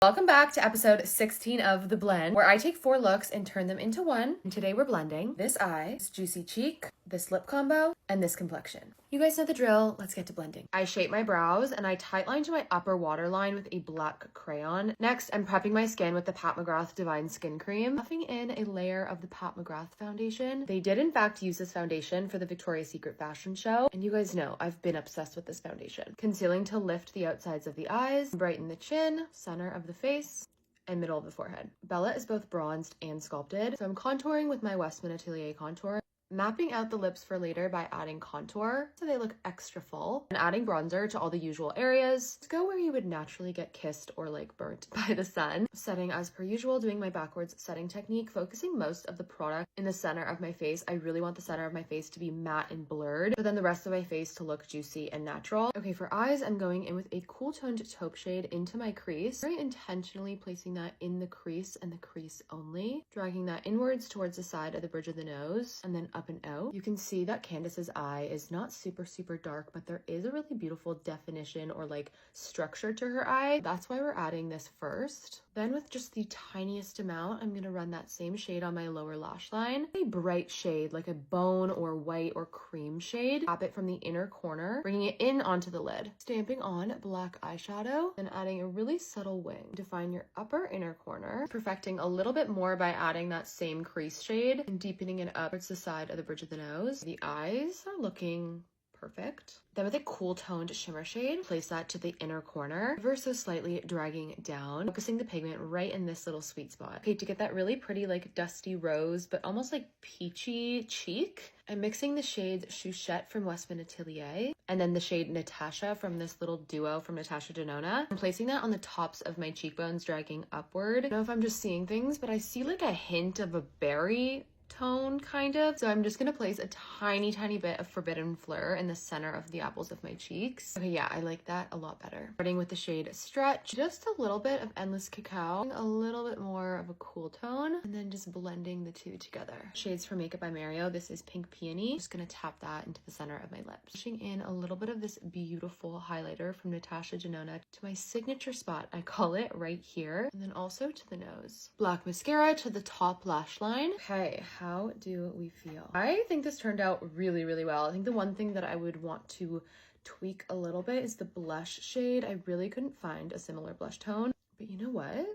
Welcome back to episode 16 of The Blend, where I take 4 looks and turn them into one. And today we're blending this eye, this juicy cheek, this lip combo, and this complexion. You guys know the drill. Let's get to blending. I shape my brows and I tightline to my upper waterline with a black crayon. Next, I'm prepping my skin with the Pat McGrath Divine Skin Cream, buffing in a layer of the Pat McGrath foundation. They did in fact use this foundation for the Victoria's Secret fashion show, and you guys know I've been obsessed with this foundation. Concealing to lift the outsides of the eyes, brighten the chin, center of the face, and middle of the forehead. Bella is both bronzed and sculpted, so I'm contouring with my Westman Atelier contour. Mapping out the lips for later by adding contour so they look extra full, and adding bronzer to all the usual areas. Let's go where you would naturally get kissed or like burnt by the sun. Setting as per usual, doing my backwards setting technique, focusing most of the product in the center of my face. I really want the center of my face to be matte and blurred, but then the rest of my face to look juicy and natural. Okay, for eyes, I'm going in with a cool toned taupe shade into my crease, very intentionally placing that in the crease and the crease only, dragging that inwards towards the side of the bridge of the nose, and then up and out. You can see that Candace's eye is not super dark, but there is a really beautiful definition or like structure to her eye. That's why we're adding this first. Then with just the tiniest amount, I'm gonna run that same shade on my lower lash line. A bright shade, like a bone or white or cream shade. Tap it from the inner corner, bringing it in onto the lid. Stamping on black eyeshadow and adding a really subtle wing. Define your upper inner corner, perfecting a little bit more by adding that same crease shade and deepening it up towards the side of the bridge of the nose. The eyes are looking perfect. Then with a cool toned shimmer shade, place that to the inner corner, ever so slightly dragging down, focusing the pigment right in this little sweet spot. Okay, to get that really pretty like dusty rose, but almost like peachy cheek, I'm mixing the shades Chouchette from Westman Atelier and then the shade Natasha from this little duo from Natasha Denona. I'm placing that on the tops of my cheekbones, dragging upward. I don't know if I'm just seeing things, but I see like a hint of a berry tone kind of, so I'm just gonna place a tiny bit of Forbidden Fleur in the center of the apples of my cheeks. Okay, yeah, I like that a lot better. Starting with the shade Stretch, just a little bit of Endless Cacao, a little bit more of a cool tone, and then just blending the two together. Shades for Makeup by Mario, this is Pink Peony. Just gonna tap that into the center of my lips. Pushing in a little bit of this beautiful highlighter from Natasha Denona to my signature spot, I call it, right here, and then also to the nose. Black mascara to the top lash line. Okay, how do we feel? I think this turned out really well. I think the one thing that I would want to tweak a little bit is the blush shade. I really couldn't find a similar blush tone, but you know what?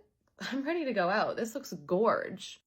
I'm ready to go out. This looks gorge.